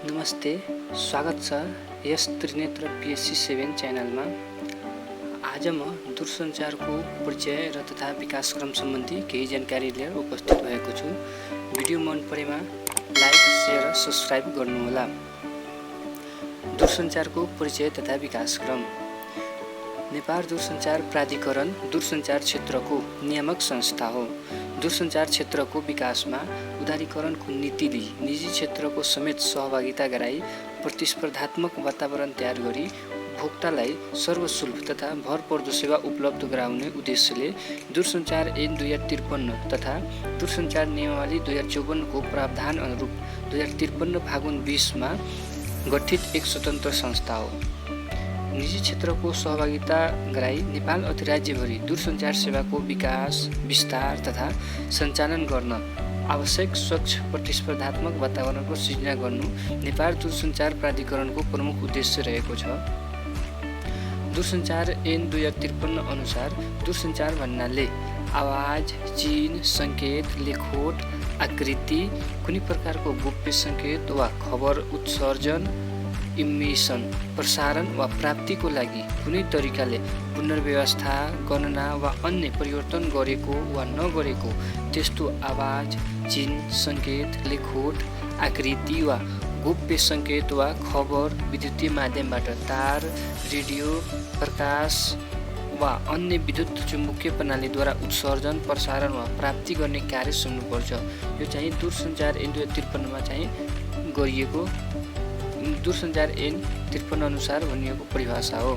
नमस्ते, स्वागत छ यस त्रिनेत्र PSC 7 च्यानलमा। आज म दूरसञ्चारको परिचय र तथा विकासक्रम सम्बन्धी केही जानकारी लिएर उपस्थित भएको छु। भिडियो मन परेमा लाइक, शेयर र सब्स्क्राइब गर्नुहोला। दूरसञ्चारको परिचय तथा विकासक्रम। नेपाल दूरसञ्चार प्राधिकरण दूरसञ्चार क्षेत्रको नियामक संस्था हो। दूरसञ्चार क्षेत्रको विकासमा उदारीकरणको नीतिले निजी क्षेत्रको समेत सहभागिता गराई प्रतिस्पर्धात्मक वातावरण तयार गरी उपभोक्तालाई सर्वसुलभ तथा भरपर्दो सेवा उपलब्ध गराउने उद्देश्यले दूरसञ्चार ऐन 2053 तथा दूरसञ्चार नियमावली 2054 को प्रावधान अनुरूप 2053 फागुन 20 मा गठित एक स्वतन्त्र संस्था हो। निजी क्षेत्रको सहभागिता गराई नेपाल अधिराज्यभरि दूरसञ्चार सेवाको विकास, विस्तार तथा सञ्चालन गर्न आवश्यक स्वच्छ प्रतिस्पर्धात्मक वातावरणको सृजना गर्नु नेपाल दूरसञ्चार प्राधिकरणको प्रमुख उद्देश्य रहेको छ। दूरसञ्चार ऐन 2053 अनुसार दूरसञ्चार भन्नाले आवाज, चिन, सङ्केत, लेखोट, आकृति, कुनै प्रकारको गोप्य सङ्केत वा खबर उत्सर्जन, इमिसन, प्रसारण वा प्राप्तिको लागि कुनै तरिकाले पुनर्व्यवस्था, गणना वा अन्य परिवर्तन गरेको वा नगरेको त्यस्तो आवाज, चिन, सङ्केत, लेखोट, आकृति वा गोप्य सङ्केत वा खबर विद्युतीय माध्यमबाट तार, रेडियो, प्रकाश वा अन्य विद्युत चुम्बकीय प्रणालीद्वारा उत्सर्जन, प्रसारण वा प्राप्ति गर्ने कार्य सुन्नुपर्छ। यो चाहिँ दूरसञ्चार ऐन 2053 मा चाहिँ गरिएको दूरसञ्चार ऐन 53 अनुसार भनिएको परिभाषा हो।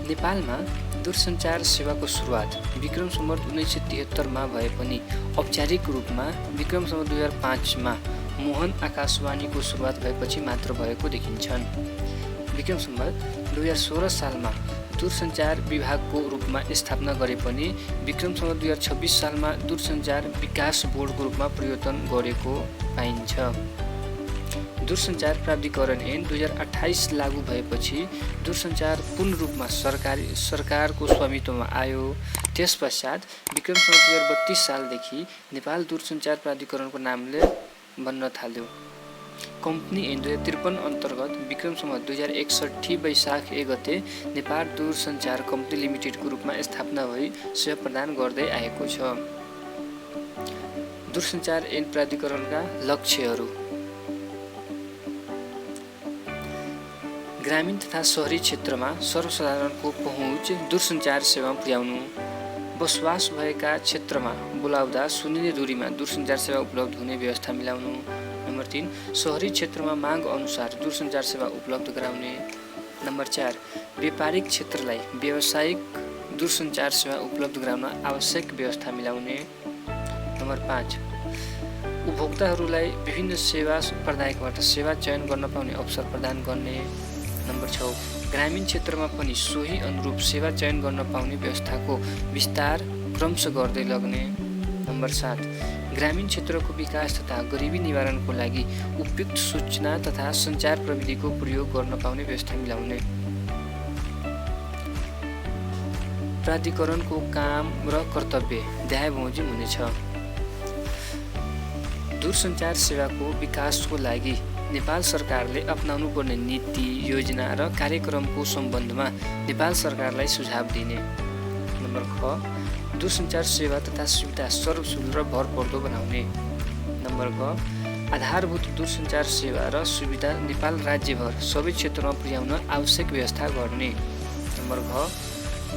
नेपालमा दूरसञ्चार सेवाको सुरुवात विक्रम सम्वत 1973 मा भए पनि औपचारिक रूपमा विक्रम सम्वत 2005 मा मोहन आकाशवाणीको सुरुवात भएपछि मात्र भएको देखिन्छन्। विक्रम सम्वत 2016 सालमा दूरसञ्चार विभागको रूपमा स्थापना गरे पनि विक्रम सम्वत 2026 सालमा दूरसञ्चार विकास बोर्डको रूपमा परिवर्तन गरेको पाइन्छ। दूरसञ्चार प्राधिकरण ऐन 2028 लागू भएपछि दूरसञ्चार पूर्ण रूपमा सरकारको स्वामित्वमा आयो। त्यसपश्चात विक्रम सम्वत 2032 सालदेखि नेपाल दूरसञ्चार प्राधिकरणको नामले बन्न थाल्यो। कम्पनी ऐन 2053 अन्तर्गत विक्रम सम्वत 2061 वैशाख 1 गते नेपाल दूरसञ्चार कम्पनी लिमिटेडको रूपमा स्थापना भई सेवा प्रदान गर्दै आएको छ। दूरसञ्चार ऐन प्राधिकरणका लक्ष्यहरू: ग्रामीण तथा शहरी क्षेत्रमा सर्वसाधारणको पहुँच दूरसञ्चार सेवा पुर्याउनु, बसोबास भएका क्षेत्रमा बोलाउँदा सुनिने दूरीमा दूरसञ्चार सेवा उपलब्ध हुने व्यवस्था मिलाउनु। नम्बर 3, शहरी क्षेत्रमा माग अनुसार दूरसञ्चार सेवा उपलब्ध गराउने। नम्बर 4, व्यापारिक क्षेत्रलाई व्यावसायिक दूरसञ्चार सेवा उपलब्ध गराउन आवश्यक व्यवस्था मिलाउने। नम्बर 5, उपभोक्ताहरूलाई विभिन्न सेवा प्रदायकबाट सेवा चयन गर्न पाउने अवसर प्रदान गर्ने। नम्बर 6, ग्रामीण क्षेत्रमा पनि सोही अनुरूप सेवा चयन गर्न पाउने व्यवस्थाको विस्तार क्रमशः गर्दै लग्ने। नम्बर 7, ग्रामीण क्षेत्रको विकास तथा गरिबी निवारणको लागि उपयुक्त सूचना तथा सञ्चार प्रविधिको प्रयोग गर्न पाउने व्यवस्था मिलाउने। प्राधिकरणको काम र कर्तव्य देहाबमोजिम हुनेछ। दूरसञ्चार सेवाको विकासको लागि नेपाल सरकारले अपनाउनु पर्ने नीति, योजना र कार्यक्रमको सम्बन्धमा नेपाल सरकारलाई सुझाव दिने। नम्बर ख, दूरसञ्चार सेवा तथा सुविधा सर्वसुलभ र भरपर्दो बनाउने। नम्बर ग, आधारभूत दूरसञ्चार सेवा र सुविधा नेपाल राज्यभर सबै क्षेत्रमा पुर्याउन आवश्यक व्यवस्था गर्ने। नम्बर घ,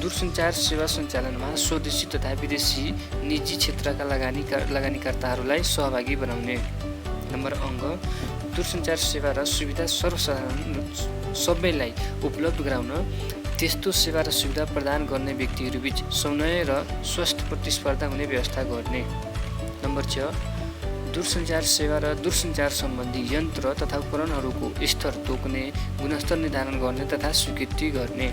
दूरसञ्चार सेवा सञ्चालनमा स्वदेशी तथा विदेशी निजी क्षेत्रका लगानीकर्ताहरूलाई सहभागी बनाउने। नम्बर अङ्ग, दूरसञ्चार सेवा र सुविधा सर्वसाधारण सबैलाई उपलब्ध गराउन त्यस्तो सेवा र सुविधा प्रदान गर्ने व्यक्तिहरूबीच समन्वय र स्वस्थ प्रतिस्पर्धा हुने व्यवस्था गर्ने। नम्बर 6, दूरसञ्चार सेवा र दूरसञ्चार सम्बन्धी यन्त्र तथा उपकरणहरूको स्तर तोक्ने, गुणस्तर निर्धारण गर्ने तथा स्वीकृति गर्ने।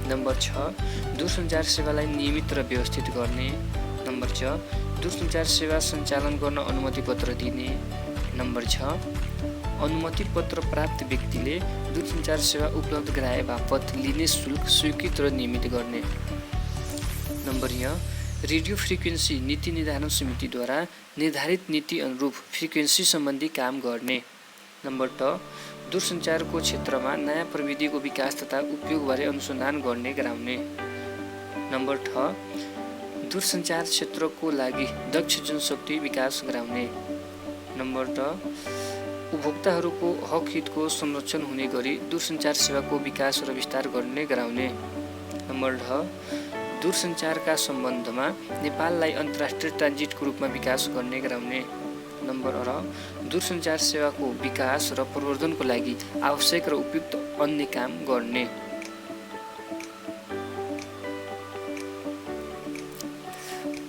नम्बर 6, दूरसञ्चार सेवालाई नियमित र व्यवस्थित गर्ने। नम्बर 6, दूरसञ्चार सेवा सञ्चालन गर्न अनुमति पत्र दिने। नम्बर 6, अनुमति पत्र प्राप्त व्यक्तिले दूरसञ्चार सेवा उपलब्ध गराए बापत लिने शुल्क स्वीकृत र नियमित गर्ने। नम्बर य, रेडियो फ्रिक्वेन्सी नीति निर्धारण समितिद्वारा निर्धारित नीति अनुरूप फ्रिक्वेन्सी सम्बन्धी काम गर्ने। नम्बर ट दूरसञ्चारको क्षेत्रमा नयाँ प्रविधिको विकास तथा उपयोगबारे अनुसन्धान गर्ने गराउने। नम्बर ठ दूरसञ्चार क्षेत्रको लागि दक्ष जनशक्ति विकास गराउने। नम्बर ट उपभोक्ताहरूको हक हितको संरक्षण हुने गरी दूरसञ्चार सेवाको विकास र विस्तार गर्ने गराउने। नम्बर ढ दूरसञ्चारका सम्बन्धमा नेपाललाई अन्तर्राष्ट्रिय ट्रान्जिटको रूपमा विकास गर्ने गराउने। नम्बर र दूरसञ्चार सेवाको विकास र प्रवर्धनको लागि आवश्यक र उपयुक्त अन्य काम गर्ने।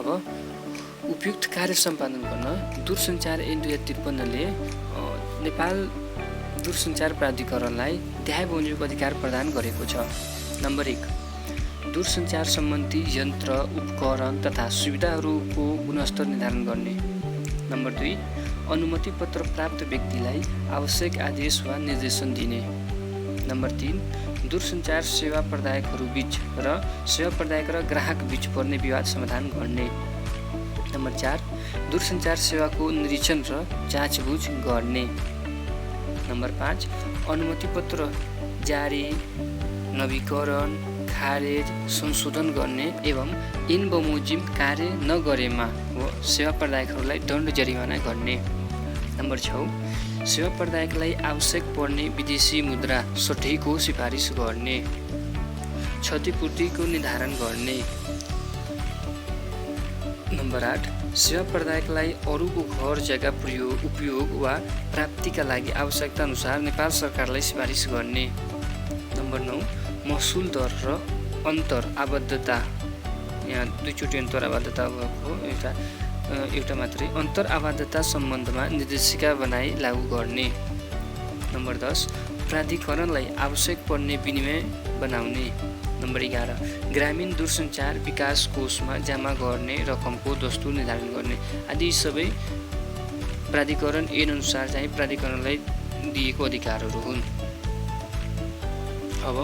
अब उपयुक्त कार्य सम्पादन गर्न दूरसञ्चार ऐन 2053ले नेपाल दूरसञ्चार प्राधिकरणलाई देहायबन्जुको अधिकार प्रदान गरेको छ। नम्बर 1 दूरसञ्चार सम्बन्धी यन्त्र उपकरण तथा सुविधाहरूको गुणस्तर निर्धारण गर्ने। नम्बर 2 अनुमति पत्र प्राप्त व्यक्तिलाई आवश्यक आदेश वा निर्देशन दिने। नम्बर 3 दूरसञ्चार सेवा प्रदायकहरू बीच र सेवा प्रदायक र ग्राहक बीच पर्ने विवाद समाधान गर्ने। नम्बर 4 दूरसञ्चार सेवाको निरीक्षण र जाँचबुझ गर्ने। नम्बर 5 अनुमति पत्र जारी, नवीकरण, खारेज, संशोधन गर्ने एवं इन बमोजिम कार्य नगरेमा सेवा प्रदायकहरूलाई दण्ड जरिवाना गर्ने। नम्बर 6 सेवा प्रदायकलाई आवश्यक पर्ने विदेशी मुद्रा सट्टीको सिफारिस गर्ने। क्षतिपूर्तिको निर्धारण गर्ने। नम्बर 8 सेवा प्रदायकलाई अरूको घर जग्गा उपयोग वा प्राप्तिका लागि आवश्यकता अनुसार नेपाल सरकारलाई सिफारिस गर्ने। नम्बर 9 महसुल दर र अन्तर आबद्धता, यहाँ दुईचोटि अन्तर आबद्धता भएको एउटा मात्रै अन्तर आबद्धता सम्बन्धमा निर्देशिका बनाई लागू गर्ने। नम्बर 10 प्राधिकरणलाई आवश्यक पर्ने विनिमय बनाउने। नम्बर 11 ग्रामीण दूरसञ्चार विकास कोषमा जम्मा गर्ने रकमको दस्तुर निर्धारण गर्ने। आदि सबै प्राधिकरण ऐन अनुसार चाहिँ प्राधिकरणलाई दिएको अधिकारहरू हुन्। अब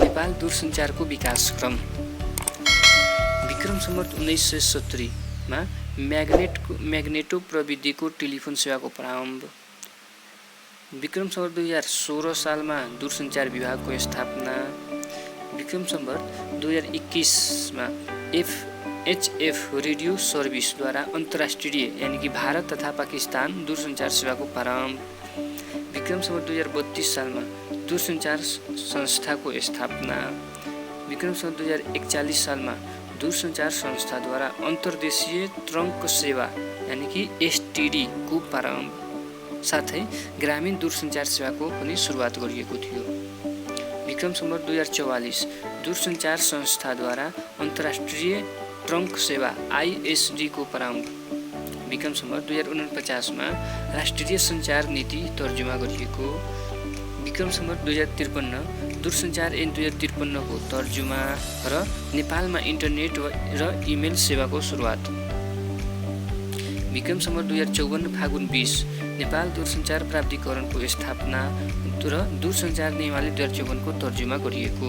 नेपाल दूरसञ्चारको विकासक्रम। विक्रम सम्वत 1970मा म्याग्नेटो प्रविधिको टेलिफोन सेवाको प्रारम्भ। विक्रम सम्वत 2016 सालमा दूरसञ्चार विभागको स्थापना। विक्रम सम्वत 2021मा एचएफ रेडियो सर्भिसद्वारा अन्तर्राष्ट्रिय यानि कि भारत तथा पाकिस्तान दूरसञ्चार सेवाको प्रारम्भ। विक्रम सम्वत 2032 सालमा दूरसञ्चार संस्थाको स्थापना। विक्रम सम्वत 2041 सालमा दूरसञ्चार संस्थाद्वारा अन्तर्देशीय ट्रङ्क सेवा यानि कि एसटिडी को प्रारम्भ साथै ग्रामीण दूरसञ्चार सेवाको पनि सुरुवात गरिएको थियो। विक्रम सम्वत 2044 दूरसञ्चार संस्थाद्वारा अन्तर्राष्ट्रिय ट्रङ्क सेवा आइएसडी को प्रारम्भ। विक्रम सम्वत 2049मा राष्ट्रिय सञ्चार नीति तर्जुमा गरिएको। विक्रम सम्वत 2053 दूरसञ्चार ऐन 2053 को तर्जुमा र नेपालमा इन्टरनेट र इमेल सेवाको सुरुवात। विक्रम सम्वत 2054 फागुन 20 नेपाल दूरसञ्चार प्राधिकरणको स्थापना र दूरसञ्चार नियमावली 2054 को तर्जुमा गरिएको।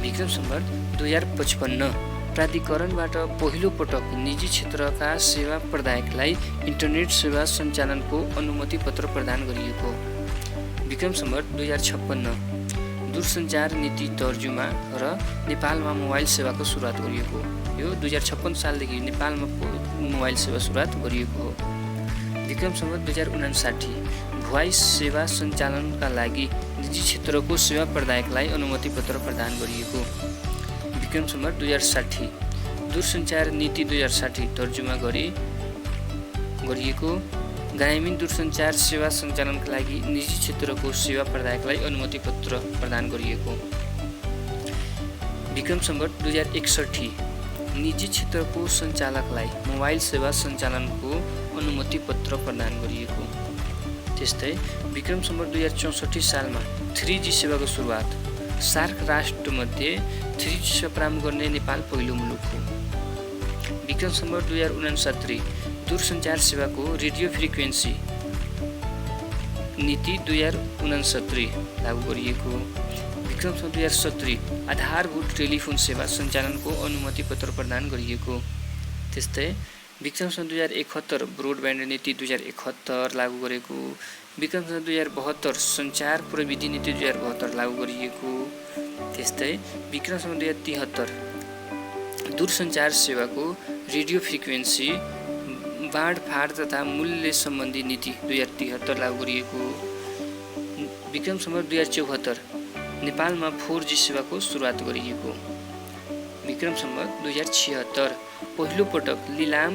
विक्रम सम्वत 2055 प्राधिकरणबाट पहिलो पटक निजी क्षेत्रका सेवा प्रदायकलाई इन्टरनेट सेवा सञ्चालनको अनुमति पत्र प्रदान गरिएको। विक्रम सम्वत 2056 दूरसञ्चार नीति तर्जुमा र नेपालमा मोबाइल सेवाको सुरुवात गरिएको। यो 2056 सालदेखि नेपालमा मोबाइल सेवा सुरुवात गरिएको हो। विक्रम सम्वत 2059 भोइस सेवा सञ्चालनका लागि निजी क्षेत्रको सेवा प्रदायकलाई अनुमति पत्र प्रदान गरिएको। विक्रम सम्वत 2060 दूरसञ्चार नीति 2060 तर्जुमा गरिएको। ग्रामीण दूरसञ्चार सेवा सञ्चालनका लागि निजी क्षेत्रको सेवा प्रदायकलाई अनुमति पत्र प्रदान गरिएको। विक्रम सम्वत 2061 निजी क्षेत्रको सञ्चालकलाई मोबाइल सेवा सञ्चालनको अनुमति पत्र प्रदान गरिएको। त्यस्तै विक्रम सम्वत 2064 सालमा 3G सेवाको सुरुवात। सार्क राष्ट्रमध्ये 3G सेवा प्रारम्भ गर्ने नेपाल पहिलो मुलुक हो। विक्रम सम्वत 2069 दूरसञ्चार सेवाको रेडियो फ्रिक्वेन्सी नीति 2069 लागू गरिएको। विक्रम सम्वत 2070 आधारभूत टेलिफोन सेवा सञ्चालनको अनुमति पत्र प्रदान गरिएको। त्यस्तै विक्रम सन 2071 ब्रोडब्यान्ड नीति 2071 लागू गरेको, विक्रम सन 2072 सञ्चार प्रविधि नीति 2072 लागू गरिएको। त्यस्तै विक्रम सन 2073 दूरसञ्चार सेवाको रेडियो फ्रिक्वेन्सी बाँडफाँड तथा मूल्य सम्बन्धी नीति 2073 लागू गरिएको। विक्रम सन 2074 नेपालमा 4G सेवाको सुरुवात गरिएको। विक्रम सन 2076 पहिलो पटक लिलाम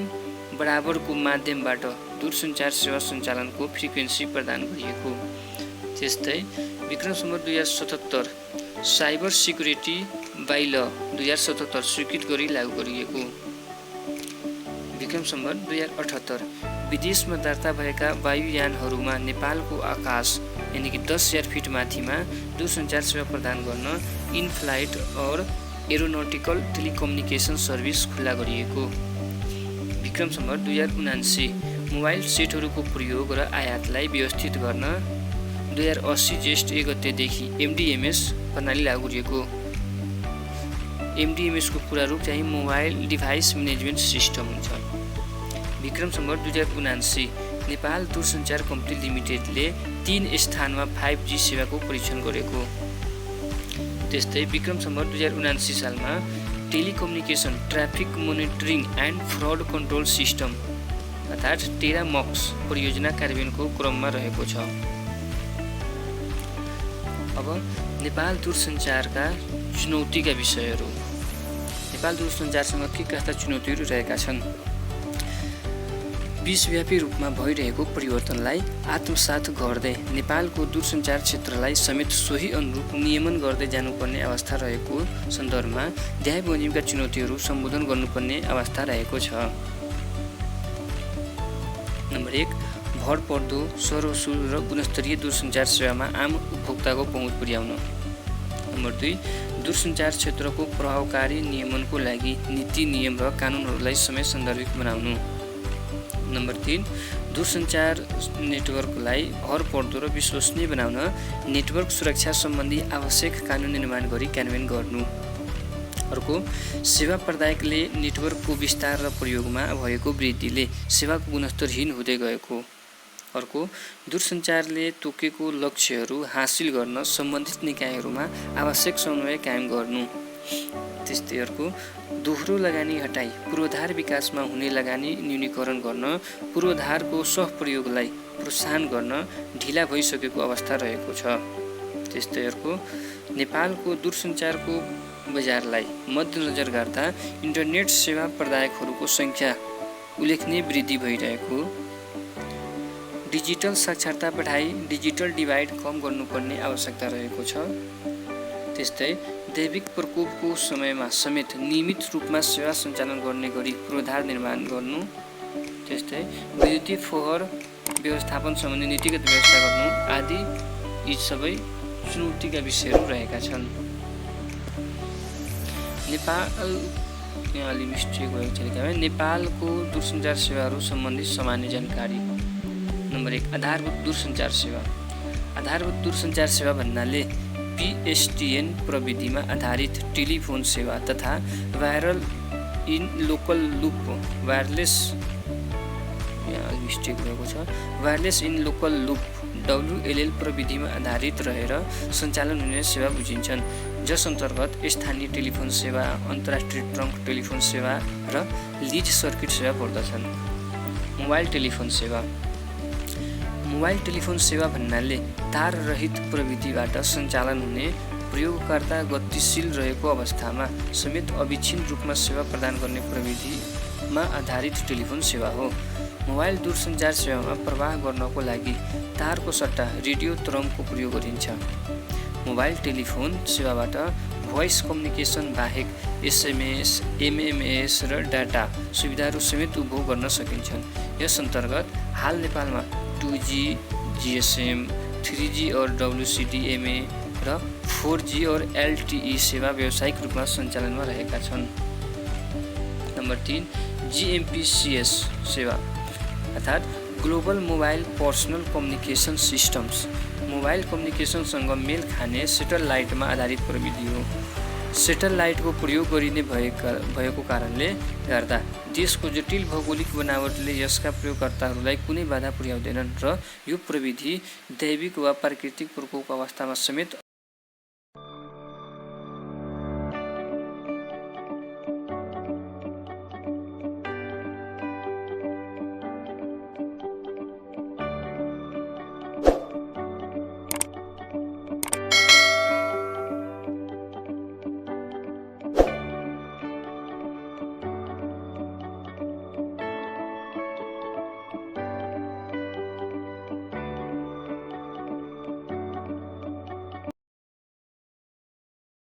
बराबरको माध्यमबाट दूरसञ्चार सेवा सञ्चालनको फ्रिक्वेन्सी प्रदान गरिएको। त्यस्तै विक्रम सन 2077 साइबर सिक्युरिटी बाइ ल 2077 स्वीकृत गरी लागू गरिएको। विक्रम सन 2078 विदेशमा दर्ता भएका वायुयानहरूमा नेपालको आकाश यानि कि 10,000 फिट माथिमा दूरसञ्चार सेवा प्रदान गर्न इन फ्लाइट और एरोनोटिकल टेलिकम्युनिकेसन सर्भिस खुल्ला गरिएको। विक्रम सन 2079 मोबाइल सेटहरूको प्रयोग र आयातलाई व्यवस्थित गर्न 2080 ज्येष्ठ 1 गतेदेखि MDMS प्रणाली लागू गरिएको। MDMSको पूरा रूप चाहिँ मोबाइल डिभाइस म्यानेजमेन्ट सिस्टम हुन्छ। विक्रम सन 2079 नेपाल दूरसञ्चार कम्पनी लिमिटेडले 3 स्थानमा 5G सेवाको परीक्षण गरेको। त्यस्तै विक्रम सन 2079 सालमा telecommunication traffic monitoring and fraud control system अर्थात् टेरामक्स परियोजना कार्यान्वयनको क्रममा रहेको छ। अब नेपाल दूरसञ्चारका चुनौतीका विषयहरू। नेपाल दूरसञ्चारसँग के कस्ता चुनौतीहरू रहेका छन्? विश्वव्यापी रूपमा भइरहेको परिवर्तनलाई आत्मसात गर्दै नेपालको दूरसञ्चार क्षेत्रलाई समेत सोही अनुरूप नियमन गर्दै जानुपर्ने अवस्था रहेको सन्दर्भमा ध्याय बमोजिमका चुनौतीहरू सम्बोधन गर्नुपर्ने अवस्था रहेको छ। नम्बर 1 भरपर्दो सर्वसुलभ र गुणस्तरीय दूरसञ्चार सेवामा आम उपभोक्ताको पहुँच पुर्याउन। नम्बर 2 दूरसञ्चार क्षेत्रको प्रभावकारी नियमनको लागि नीति नियम र कानुनहरूलाई समय सन्दर्भित बनाउनु। नम्बर 3 दूरसञ्चार नेटवर्कलाई भरपर्दो र विश्वसनीय बनाउन नेटवर्क सुरक्षा सम्बन्धी आवश्यक कानुन निर्माण गरी कार्यान्वयन गर्नु। अर्को सेवा प्रदायकले नेटवर्कको विस्तार र प्रयोगमा भएको वृद्धिले सेवाको गुणस्तरहीन हुँदै गएको। अर्को दूरसञ्चारले तोकेको लक्ष्यहरू हासिल गर्न सम्बन्धित निकायहरूमा आवश्यक समन्वय कायम गर्नु। त्यस्तै अर्को दोहोरो लगानी हटाई पूर्वाधार विकासमा हुने लगानी न्यूनीकरण गर्न पूर्वाधारको सहप्रयोगलाई प्रोत्साहन गर्न ढिला भइसकेको अवस्था रहेको छ। त्यस्तै अर्को नेपालको दूरसञ्चारको बजारलाई मध्यनजर गर्दा इन्टरनेट सेवा प्रदायकहरूको सङ्ख्या उल्लेखनीय वृद्धि भइरहेको। डिजिटल साक्षरता बढाई डिजिटल डिभाइड कम गर्नुपर्ने आवश्यकता रहेको छ। त्यस्तै दैविक प्रकोपको समयमा समेत नियमित रूपमा सेवा सञ्चालन गर्ने गरी पूर्वाधार निर्माण गर्नु। त्यस्तै विद्युतीय फोहोर व्यवस्थापन सम्बन्धी नीतिगत व्यवस्था गर्नु आदि यी सबै चुनौतीका विषयहरू रहेका छन्। नेपालको दूरसञ्चार सेवाहरू सम्बन्धी सामान्य जानकारी। नम्बर 1 आधारभूत दूरसञ्चार सेवा। आधारभूत दूरसञ्चार सेवा भन्नाले PSTN प्रविधिमा आधारित टेलिफोन सेवा तथा wireless in local loop WLL प्रविधिमा आधारित रहेर सञ्चालन हुने सेवा बुझिन्छन्, जस अन्तर्गत स्थानीय टेलिफोन सेवा, अन्तर्राष्ट्रिय ट्रङ्क टेलिफोन सेवा र लिज सर्किट सेवा पर्दछन्। मोबाइल टेलिफोन सेवा। मोबाइल टेलिफोन सेवा भन्नाले तार रहित प्रविधिबाट सञ्चालन हुने प्रयोगकर्ता गतिशील रहेको अवस्थामा समेत अविच्छिन्न रूपमा सेवा प्रदान गर्ने प्रविधिमा आधारित टेलिफोन सेवा हो। मोबाइल दूरसञ्चार सेवामा प्रवाह गर्नको लागि तारको सट्टा रेडियो तरङ्गको प्रयोग गरिन्छ। मोबाइल टेलिफोन सेवाबाट भोइस कम्युनिकेसन बाहेक SMS, MMS र डाटा सुविधाहरू समेत उपभोग गर्न सकिन्छन्। यस अन्तर्गत हाल नेपालमा 2G, GSM, 3G और WCDMA र 4G और LTE सेवा व्यावसायिक रूपमा सञ्चालनमा रहेका छन्। नम्बर 3 GMPCS सेवा अर्थात् global mobile personal communication systems mobile कम्युनिकेसनसँग मेल खाने सेटेलाइटमा आधारित प्रविधि हो। सेटेलाइटको प्रयोग गरिने भएको कारणले गर्दा देशको जटिल भौगोलिक बनावटले यसका प्रयोगकर्ताहरूलाई कुनै बाधा पुर्याउँदैनन् र यो प्रविधि दैविक वा प्राकृतिक प्रकोपको अवस्थामा समेत